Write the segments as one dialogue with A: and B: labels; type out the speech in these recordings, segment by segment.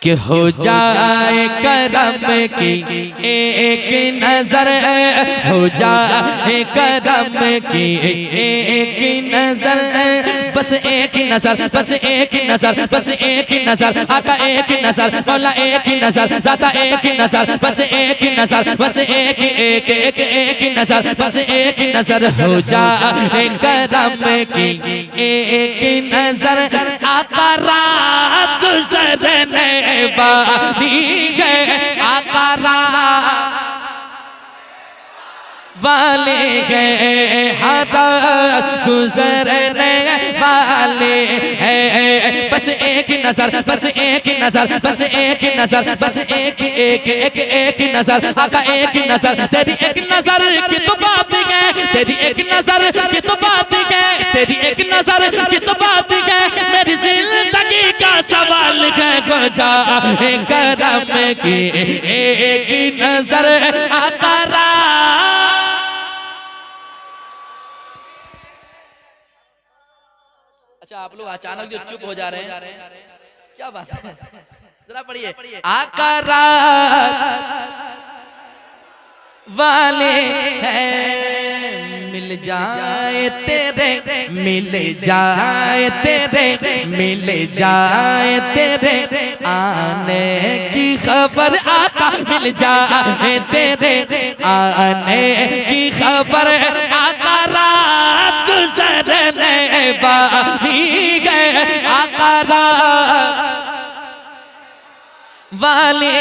A: कि हो जाए करम की एक नजर, हो जाए करम की एक नजर, बस एक नजर, बस एक नजर, बस एक नजर, आका एक नजर, मौला एक नजर, दाता एक नजर, बस एक नजर, बस एक एक एक एक नजर, बस एक नजर, हो जाए करम की एक नजर, आका रात गुजरने वाली है, आका वाले गए हाथा गुजरने वाले हैं, बस एक नजर, बस एक नजर, बस एक नजर, बस एक एक एक एक नजर, आका एक नजर, तेरी एक नजर की तो बात है, तेरी एक नजर की तो बात है, तेरी एक नजर की तो बात है, मेरी जिंदगी का सवाल है, गुजा करम की एक नजर, आका अच्छा आप लोग अचानक जो चुप हो जा रहे हैं, क्या बात है, जरा पढ़िए। आका वाले हैं, मिल जाए तेरे, मिल जाए तेरे, मिल जाए तेरे आने की खबर, आका मिल जाए तेरे आने की खबर, आका रात गुजरने वाली है, आका वाले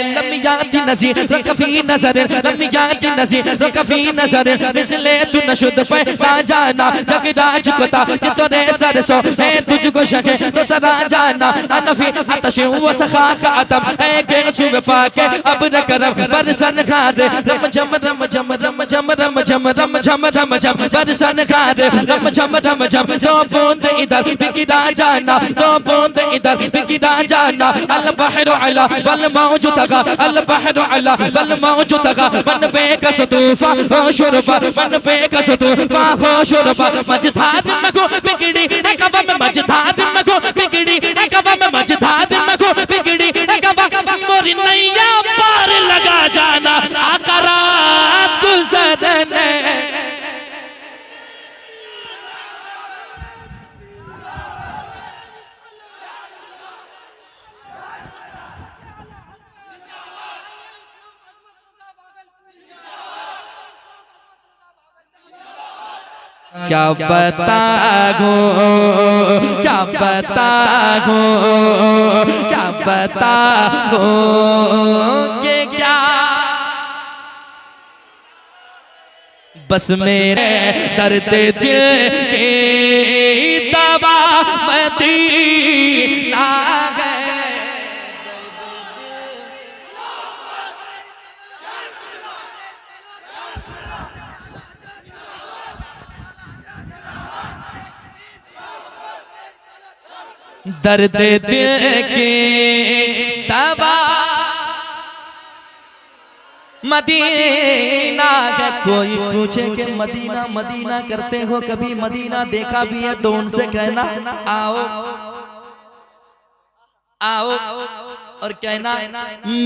A: लम्बियाती नज़ीर रकफ़ी नज़र, लम्बियाती नज़ीर रकफ़ी नज़र, मिसले तू नशुद पैदा जाना, जगराज कोता चितोरे सरसों है तुझको शके तो सदा जाना, अनफी अतश व सखा का अतम है के सुबह पाके अब न करम बरसन खारे, रम झम रम झम रम झम रम झम रम झम रम झम बरसन खारे, रम झम रम झम दो बूंद इधर बिगिरा जाना, दो बूंद इधर बिगिरा जाना, अल बहर अला वल मौज तगा, अल बहर अला वल मौज तगा, मन पे कसतूफा हो शुरबा, मन पे कसतूफा हो शुरबा, मजधार मको बिगड़ी एक हवा में, मजधार मको बिगड़ी एक हवा में, मजधार मको बिगड़ी एक हवा, मोरी नैया पार लगा जाना, आका रात गुजरने क्या बताऊं, क्या बताऊं, क्या बताऊं कि क्या, बस मेरे दर्द दिल की दवा मदीना है, दर्द दिल की दवा मदीना है। कोई पूछे कि मदीना मदीना करते हो, कभी मदीना देखा भी है तो उनसे कहना आओ आओ, और कहना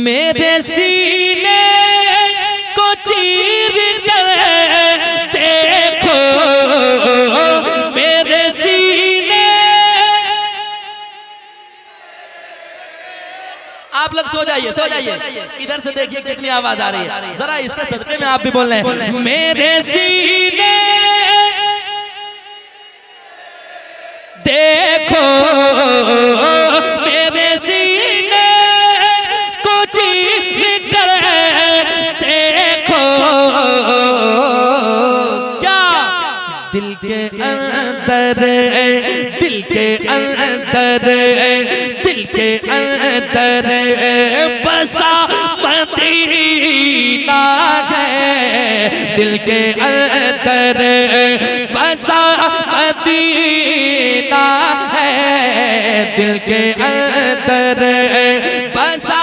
A: मेरे सीने को चीर कर देखो, मेरे सीने, आप लोग सो जाइए, सो जाइए, इधर से देखिए कितनी आवाज आ रही है, जरा इसके सदके में आप भी बोल रहे हैं, मेरे सीने देखो, मेरे सीने को चीर कर देखो, क्या दिल के अंदर, दिल के अंदर, दिल के अंदर बसा मदीना है, दिल के अंदर बसा मदीना है, दिल के अंदर बसा,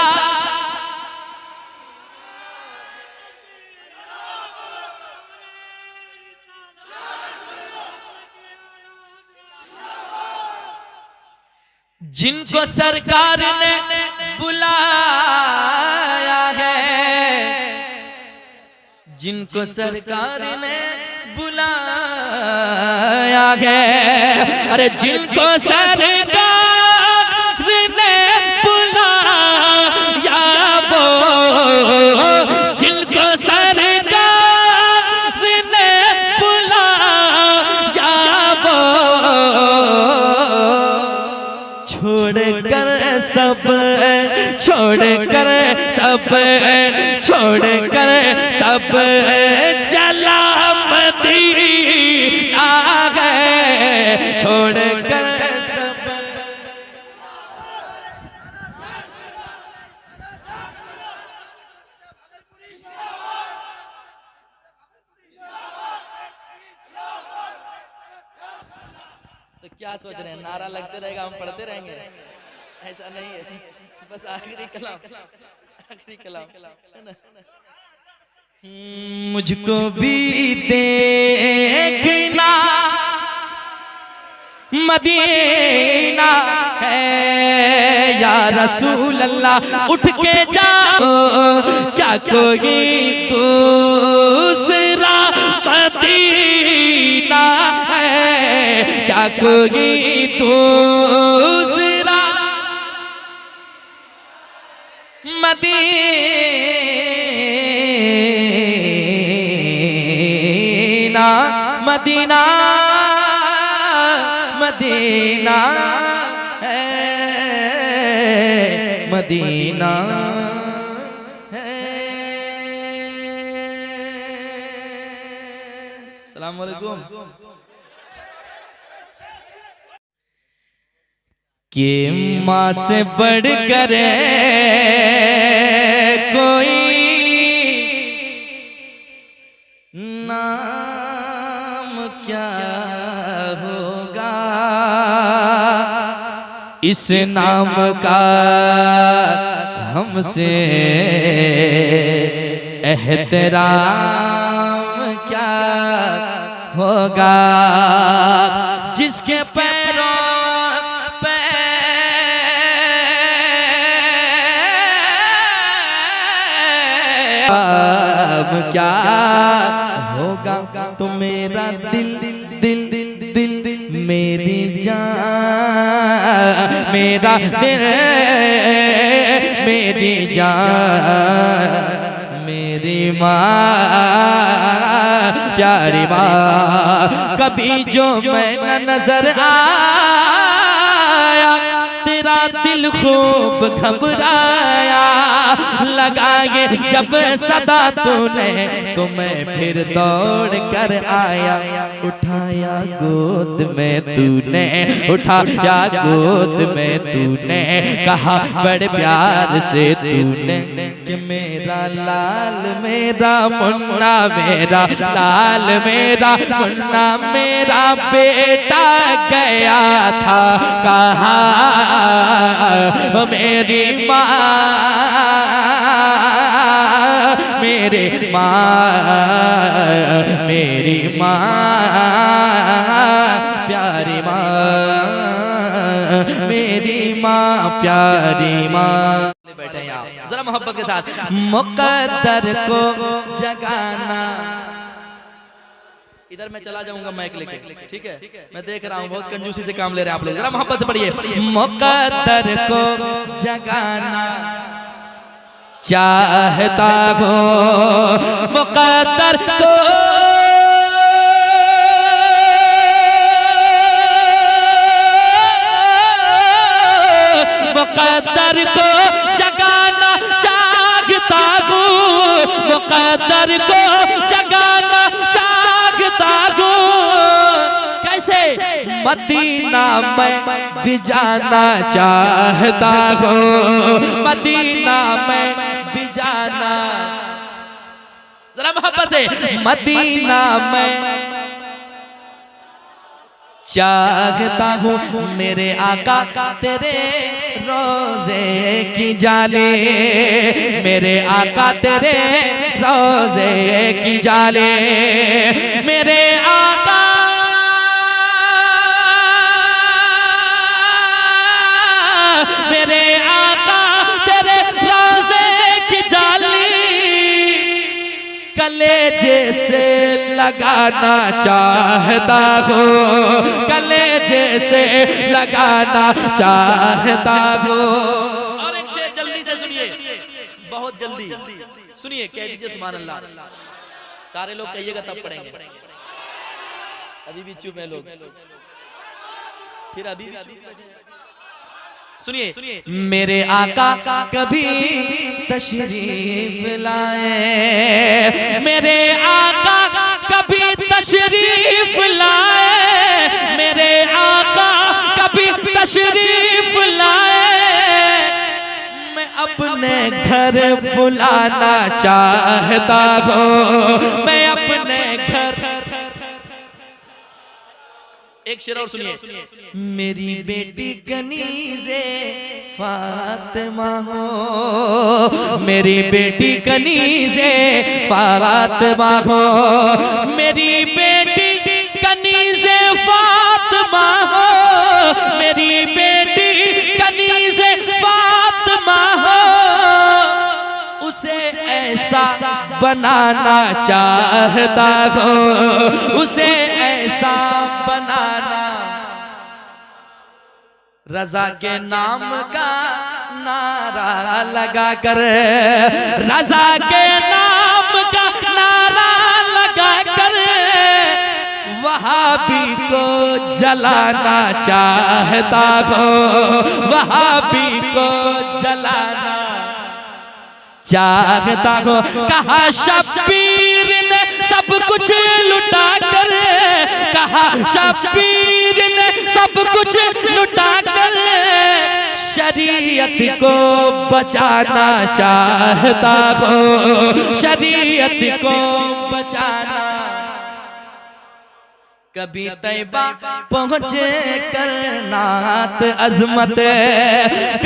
A: जिनको सरकार ने बुलाया है, जिनको सरकार ने बुलाया है, अरे जिनको सरकार ने बुलाया वो, जिनको सरकार ने बुलाया वो, छोड़कर सब चला मदीना है, छोड़कर सब। तो क्या सोच रहे हैं, नारा लगते रहेगा हम पढ़ते रहेंगे? ऐसा नहीं है, बस आखिरी कलाम है ना। मुझको भी देखना मदीना है या रसूल अल्लाह, उठ के जाओ क्या कोई दूसरा मदीना है, क्या कोई दूसरा मदीना, मदीना, मदीना है, मदीना है। अस्सलाम वालेकुम। कि माँ से बढ़कर कोई नाम क्या होगा, इस नाम का हमसे एहतराम क्या होगा, जिसके पैरों क्या होगा, तो मेरा दिल दिल दिल मेरी जान, मेरा दिल मेरी जान, मेरी माँ प्यारी माँ, कभी जो मैं न नजर आया, तेरा दिल खूब घबराया, लगाए जब सदा तूने तो मैं फिर दौड़ कर आया, उठाया गोद में तूने, उठाया गोद में तूने, कहा बड़े प्यार से तूने कि मेरा लाल मेरा मुन्ना, मेरा लाल मेरा मुन्ना, मेरा बेटा गया था कहाँ, मेरी माँ, मेरी माँ, मेरी माँ प्यारी माँ, मेरी माँ प्यारी माँ। बैठे हैं आप जरा मोहब्बत के साथ। मुकद्दर को जगाना, इधर मैं चला जाऊंगा माइक लेके, ठीक है? मैं देख रहा हूँ बहुत कंजूसी से काम ले रहे हैं आप लोग, जरा मोहब्बत से पढ़िए। मुकद्दर को जगाना चाहता हूँ, मुकद्दर को मुकद्दर को जगाना चाहता हूँ, मुकद्दर को जगाना चाहता हूँ। कैसे? मदीना में भी जाना चाहता हूँ, मदीना में भी जाना, जरा मोहब्बत से, मदीना में चाहता हूँ, मेरे आका तेरे रोजे की जाले, मेरे आका तेरे रोजे की जाले, मेरे आका कलेजे से लगाना चाहता हूँ, कलेजे से लगाना चाहता हूँ। और एक शेर जल्दी से सुनिए, बहुत जल्दी सुनिए, कह दीजिए सुभान अल्लाह। सारे लोग कहिएगा तब पढ़ेंगे। अभी भी चुप है लोग, फिर अभी भी चुप। सुनिए, मेरे आका कभी तशरीफ लाए, मेरे आका कभी तशरीफ लाए, मेरे आका कभी तशरीफ लाए, मैं अपने घर बुलाना चाहता हूँ, मैं अपने घर। एक शेर और सुनिए, मेरी बेटी कनीज़े फातिमा हो, मेरी बेटी कनीज़े फातिमा हो, मेरी बेटी कनीज़े फातिमा हो, मेरी बेटी कनीज़े फातिमा हो, उसे ऐसा बनाना चाहता हूँ, उसे ऐसा बनाना। रजा के नाम का नारा लगा कर, रजा के नाम का नारा लगा कर, वहाबी को जलाना चाहता हूँ, वहाबी को जलाना चाहता हूँ। कहा शब्बीर ने सब कुछ लुटा कर, कहा शब्बीर ने सब कुछ लुटा कर, शरीयत को बचाना चाहता हूँ, शरीयत को बचाना। कभी तैबा पहुँचे कर नात अजमत,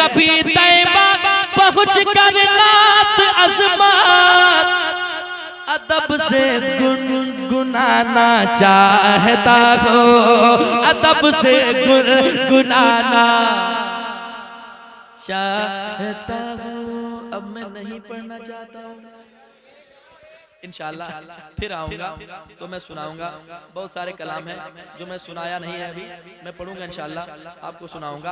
A: कभी तैबा पहुँच कर नात अजमत, अदब से गुनगुनाना चाहता हूँ, अदब से गुनगुनाना चाहता हूँ। अब मैं नहीं पढ़ना चाहता हूँ, इंशाअल्लाह फिर आऊँगा तो मैं सुनाऊंगा। बहुत सारे कलाम हैं जो मैं सुनाया नहीं है, अभी मैं पढ़ूंगा इंशाअल्लाह, आपको सुनाऊंगा।